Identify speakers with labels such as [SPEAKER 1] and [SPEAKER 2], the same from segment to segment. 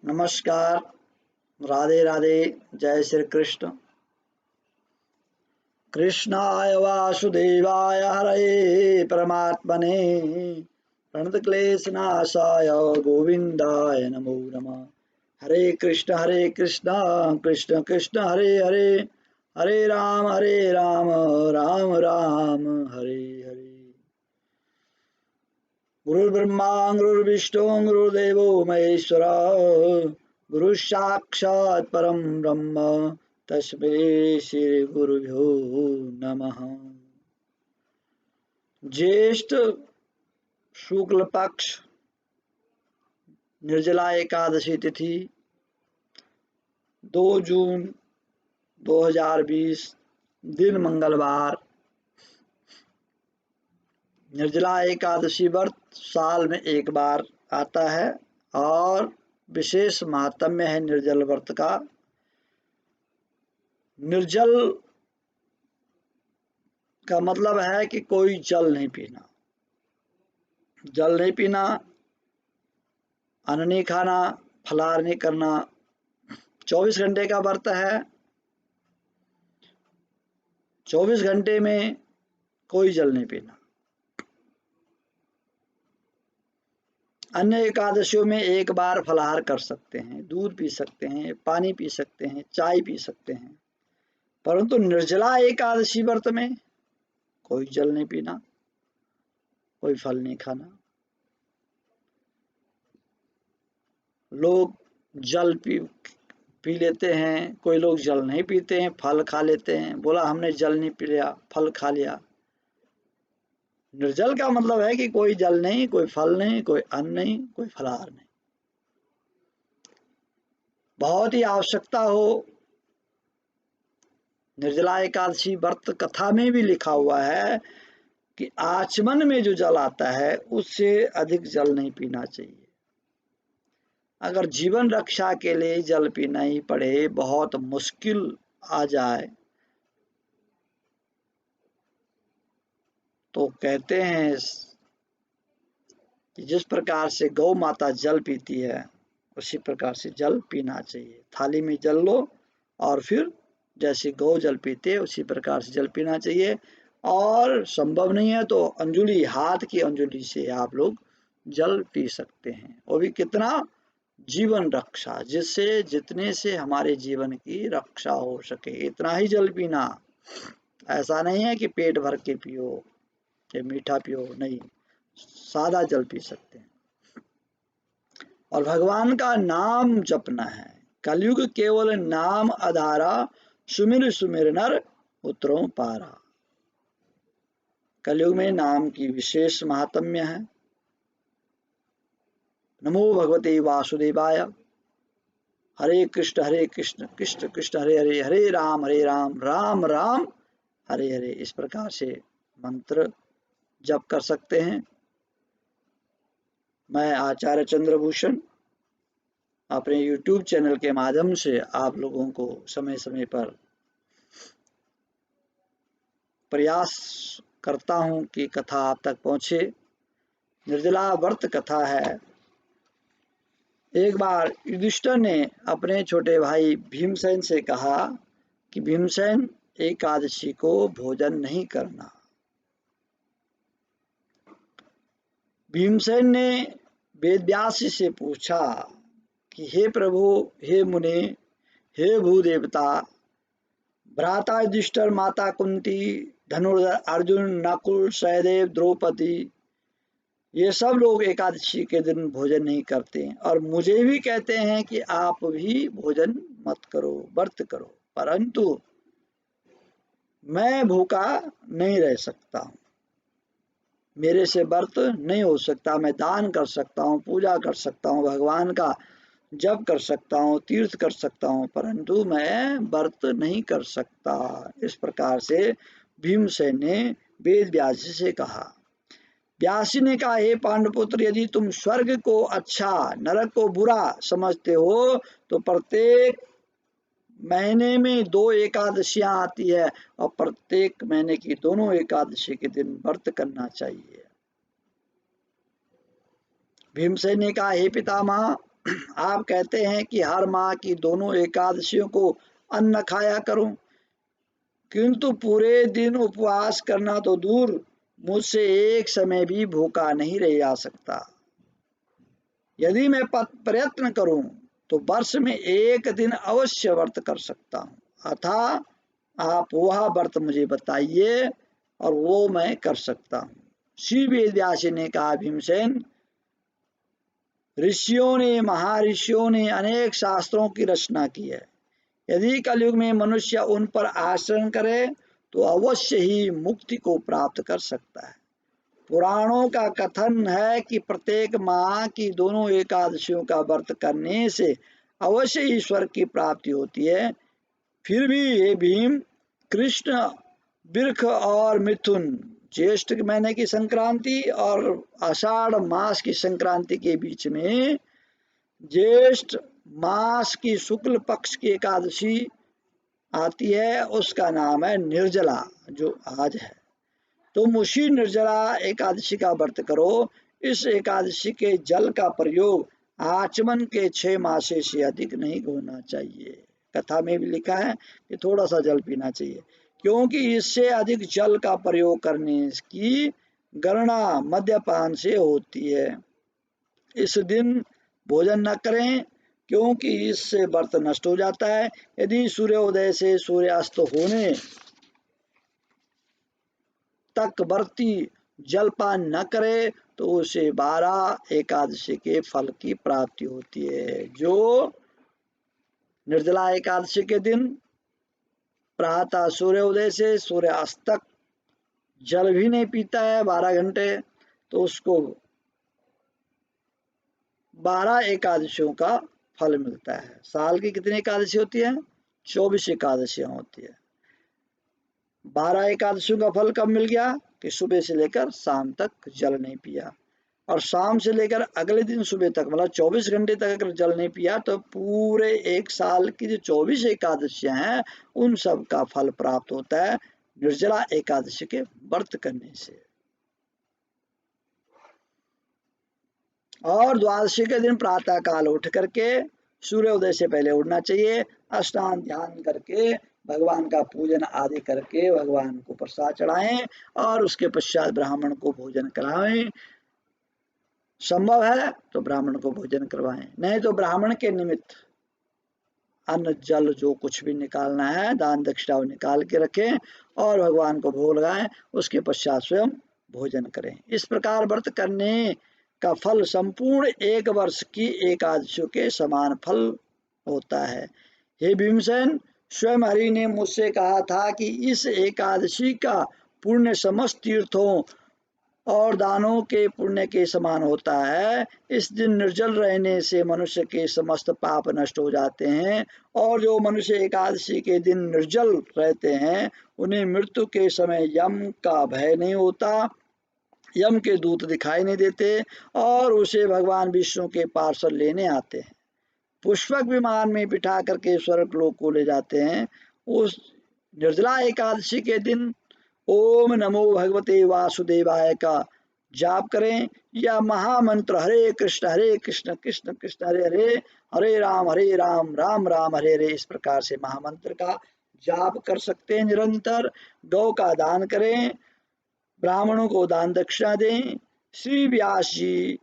[SPEAKER 1] नमस्कार। राधे राधे। जय श्री कृष्ण। कृष्णाय वासुदेवाय हरे परमात्मने प्रणतक्लेशनाशाय गोविंदाय नमो नमः। हरे कृष्ण कृष्ण कृष्ण हरे हरे, हरे राम राम राम हरे हरे। गुरुर्ब्रह्मा गुरुर्विष्णु गुरुर्देवो महेश्वरा, गुरु साक्षात् परम ब्रह्म तस्मै श्री गुरुभ्यो नमः। ज्येष्ठ शुक्ल पक्ष निर्जला एकादशी तिथि 2 जून 2020 दिन मंगलवार। निर्जला एकादशी व्रत साल में एक बार आता है और विशेष महात्म्य है निर्जल व्रत का। निर्जल का मतलब है कि कोई जल नहीं पीना, जल नहीं पीना, अन्न नहीं खाना, फलाहार नहीं करना। 24 घंटे का व्रत है। 24 घंटे में कोई जल नहीं पीना। अन्य एकादशियों में एक बार फलाहार कर सकते हैं, दूध पी सकते हैं, पानी पी सकते हैं, चाय पी सकते हैं, परंतु निर्जला एकादशी व्रत में कोई जल नहीं पीना, कोई फल नहीं खाना। लोग जल पी लेते हैं, कोई लोग जल नहीं पीते हैं, फल खा लेते हैं। बोला हमने जल नहीं पी लिया, फल खा लिया। निर्जल का मतलब है कि कोई जल नहीं, कोई फल नहीं, कोई अन्न नहीं, कोई फलाहार नहीं। बहुत ही आवश्यकता हो। निर्जला एकादशी व्रत कथा में भी लिखा हुआ है कि आचमन में जो जल आता है उससे अधिक जल नहीं पीना चाहिए। अगर जीवन रक्षा के लिए जल पीना ही पड़े, बहुत मुश्किल आ जाए, तो कहते हैं कि जिस प्रकार से गौ माता जल पीती है उसी प्रकार से जल पीना चाहिए। थाली में जल लो और फिर जैसे गौ जल पीते हैं उसी प्रकार से जल पीना चाहिए। और संभव नहीं है तो अंजुली, हाथ की अंजुली से आप लोग जल पी सकते हैं। वो भी कितना? जीवन रक्षा, जिससे जितने से हमारे जीवन की रक्षा हो सके इतना ही जल पीना। ऐसा नहीं है कि पेट भर के पियो या मीठा पियो, नहीं, सादा जल पी सकते हैं। और भगवान का नाम जपना है। कलयुग केवल नाम आधारा, सुमिर सुमिर नर उतरों पारा। कलयुग में नाम की विशेष महात्म्य है। नमो भगवते वासुदेवाय। हरे कृष्ण कृष्ण कृष्ण हरे हरे, हरे राम राम राम हरे हरे। इस प्रकार से मंत्र जप कर सकते हैं। मैं आचार्य चंद्रभूषण अपने YouTube चैनल के माध्यम से आप लोगों को समय समय पर प्रयास करता हूं कि कथा आप तक पहुंचे। निर्जला व्रत कथा है। एक बार युधिष्ठिर ने अपने छोटे भाई भीमसेन से कहा कि भीमसेन, एकादशी को भोजन नहीं करना। भीमसेन ने वेदव्यास से पूछा कि हे प्रभु, हे मुने, हे भूदेवता, भ्राता युधिष्ठिर, माता कुंती, धनुर्धर अर्जुन, नकुल, सहदेव, द्रौपदी, ये सब लोग एकादशी के दिन भोजन नहीं करते और मुझे भी कहते हैं कि आप भी भोजन मत करो, व्रत करो, परंतु मैं भूखा नहीं रह सकता हूँ। मेरे से व्रत नहीं हो सकता। मैं दान कर सकता हूँ, पूजा कर सकता हूँ, भगवान का जप कर सकता हूँ, तीर्थ कर सकता हूँ, परंतु मैं व्रत नहीं कर सकता। इस प्रकार से भीमसेन ने वेद व्यास जी से कहा। व्यास जी ने कहा, हे पांडुपुत्र, यदि तुम स्वर्ग को अच्छा, नरक को बुरा समझते हो तो प्रत्येक महीने में 2 एकादशियां आती है और प्रत्येक महीने की दोनों एकादशी के दिन व्रत करना चाहिए। भीमसेन ने कहा, हे पितामह, आप कहते हैं कि हर माह की दोनों एकादशियों को अन्न खाया करूं, किंतु पूरे दिन उपवास करना तो दूर, मुझसे एक समय भी भूखा नहीं रह जा सकता। यदि मैं प्रयत्न करूं तो वर्ष में एक दिन अवश्य व्रत कर सकता हूं। अतः आप वह व्रत मुझे बताइए और वो मैं कर सकता हूं। श्री वेदव्यास ने कहा, भीमसेन, ऋषियों ने, महर्षियों ने अनेक शास्त्रों की रचना की है। यदि कलयुग में मनुष्य उन पर आचरण करे तो अवश्य ही मुक्ति को प्राप्त कर सकता है। पुराणों का कथन है कि प्रत्येक माह की दोनों एकादशियों का व्रत करने से अवश्य ईश्वर की प्राप्ति होती है। फिर भी ये भीम, कृष्ण, वृक्ष और मिथुन, ज्येष्ठ महीने की संक्रांति और आषाढ़ मास की संक्रांति के बीच में ज्येष्ठ मास की शुक्ल पक्ष की एकादशी आती है, उसका नाम है निर्जला, जो आज है। तुम उसी निर्जला एकादशी का व्रत करो। इस एकादशी के जल का प्रयोग आचमन के 6 मासे से अधिक नहीं होना चाहिए। कथा में भी लिखा है कि थोड़ा सा जल पीना चाहिए, क्योंकि इससे अधिक जल का प्रयोग करने की गणना मद्यपान से होती है। इस दिन भोजन न करें, क्योंकि इससे व्रत नष्ट हो जाता है। यदि सूर्योदय से सूर्यास्त होने तक व्रती जलपान न करे तो उसे 12 एकादशी के फल की प्राप्ति होती है। जो निर्जला एकादशी के दिन प्रातः सूर्योदय से सूर्यास्त तक जल भी नहीं पीता है 12 घंटे, तो उसको 12 एकादशियों का फल मिलता है। साल की कितनी एकादशी होती है? 24 एकादशियां होती है। 12 एकादशियों का फल कब मिल गया? कि सुबह से लेकर शाम तक जल नहीं पिया, और शाम से लेकर अगले दिन सुबह तक, मतलब 24 घंटे तक अगर जल नहीं पिया तो पूरे एक साल की जो 24 एकादशियां हैं उन सब का फल प्राप्त होता है निर्जला एकादशी के व्रत करने से। और द्वादशी के दिन प्रातः काल उठ करके सूर्योदय से पहले उठना चाहिए। स्नान ध्यान करके भगवान का पूजन आदि करके भगवान को प्रसाद चढ़ाएं और उसके पश्चात ब्राह्मण को भोजन कराएं। संभव है तो ब्राह्मण को भोजन करवाएं, नहीं तो ब्राह्मण के निमित्त अन्न जल जो कुछ भी निकालना है दान दक्षिणा निकाल के रखें और भगवान को भोग लगाएं। उसके पश्चात स्वयं भोजन करें। इस प्रकार व्रत करने का फल संपूर्ण एक वर्ष की एकादशियों के समान फल होता है। हे भीमसेन, स्वयं हरि ने मुझसे कहा था कि इस एकादशी का पुण्य समस्त तीर्थों और दानों के पुण्य के समान होता है। इस दिन निर्जल रहने से मनुष्य के समस्त पाप नष्ट हो जाते हैं, और जो मनुष्य एकादशी के दिन निर्जल रहते हैं उन्हें मृत्यु के समय यम का भय नहीं होता, यम के दूत दिखाई नहीं देते और उसे भगवान विष्णु के पार्षद लेने आते हैं, पुष्पक विमान में बिठा करके स्वर्ग लोक को ले जाते हैं। उस निर्जला एकादशी के दिन ओम नमो भगवते वासुदेवाय का जाप करें, या महामंत्र हरे कृष्ण कृष्ण कृष्ण हरे हरे, हरे राम राम राम हरे हरे, इस प्रकार से महामंत्र का जाप कर सकते हैं निरंतर। गौ का दान करें, ब्राह्मणों को दान दक्षिणा दें। श्री व्यास जी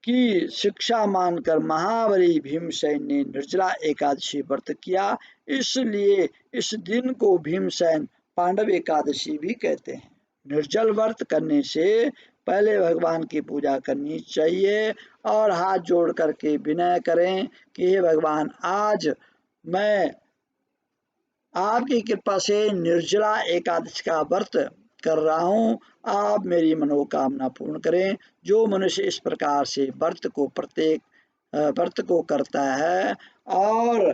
[SPEAKER 1] की शिक्षा मानकर महाबली भीमसेन ने निर्जला एकादशी व्रत किया, इसलिए इस दिन को भीमसेन पांडव एकादशी भी कहते हैं। निर्जल व्रत करने से पहले भगवान की पूजा करनी चाहिए और हाथ जोड़ करके विनय करें कि हे भगवान, आज मैं आपकी कृपा से निर्जला एकादशी का व्रत कर रहा हूँ, आप मेरी मनोकामना पूर्ण करें। जो मनुष्य इस प्रकार से प्रत्येक व्रत को करता है और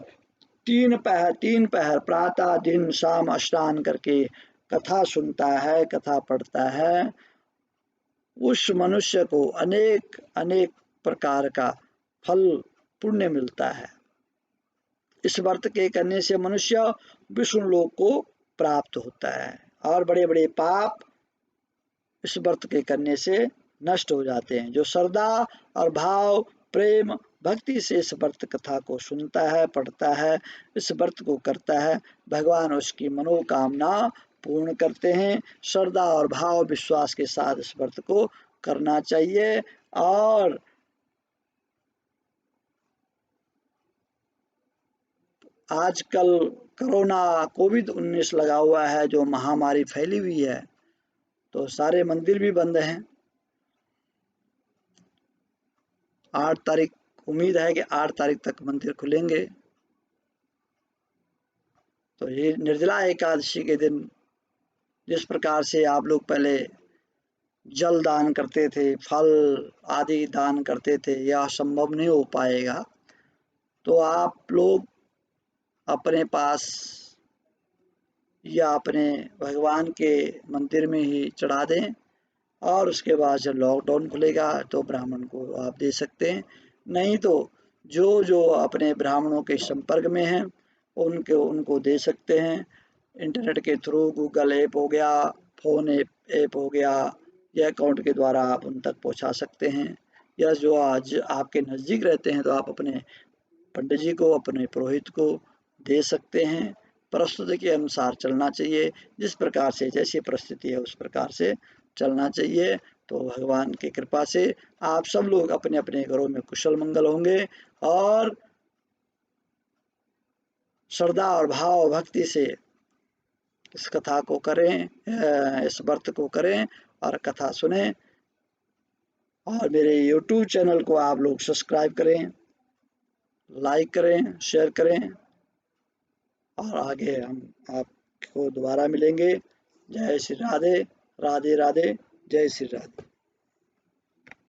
[SPEAKER 1] 3 पहर प्रातः दिन शाम स्नान करके कथा सुनता है, कथा पढ़ता है, उस मनुष्य को अनेक अनेक प्रकार का फल पुण्य मिलता है। इस व्रत के करने से मनुष्य विष्णु लोक को प्राप्त होता है और बड़े बड़े पाप इस व्रत के करने से नष्ट हो जाते हैं। जो श्रद्धा और भाव, प्रेम भक्ति से इस व्रत कथा को सुनता है, पढ़ता है, इस व्रत को करता है, भगवान उसकी मनोकामना पूर्ण करते हैं। श्रद्धा और भाव विश्वास के साथ इस व्रत को करना चाहिए। और आजकल कोरोना कोविड-19 लगा हुआ है, जो महामारी फैली हुई है, तो सारे मंदिर भी बंद हैं। 8 तारीख, उम्मीद है कि 8 तारीख तक मंदिर खुलेंगे। तो ये निर्जला एकादशी के दिन जिस प्रकार से आप लोग पहले जल दान करते थे, फल आदि दान करते थे, यह संभव नहीं हो पाएगा। तो आप लोग अपने पास या अपने भगवान के मंदिर में ही चढ़ा दें, और उसके बाद जब लॉकडाउन खुलेगा तो ब्राह्मण को आप दे सकते हैं। नहीं तो जो अपने ब्राह्मणों के संपर्क में हैं उनको दे सकते हैं। इंटरनेट के थ्रू गूगल ऐप हो गया, फ़ोन ऐप हो गया, या अकाउंट के द्वारा आप उन तक पहुंचा सकते हैं। या जो आज आपके नज़दीक रहते हैं तो आप अपने पंडित जी को, अपने पुरोहित को दे सकते हैं। परिस्थिति के अनुसार चलना चाहिए, जिस प्रकार से जैसी परिस्थिति है उस प्रकार से चलना चाहिए। तो भगवान की कृपा से आप सब लोग अपने अपने घरों में कुशल मंगल होंगे, और श्रद्धा और भाव भक्ति से इस कथा को करें, इस व्रत को करें और कथा सुने। और मेरे YouTube चैनल को आप लोग सब्सक्राइब करें, लाइक करें, शेयर करें, और आगे हम आपको दोबारा मिलेंगे। जय श्री राधे, राधे राधे, जय श्री राधे।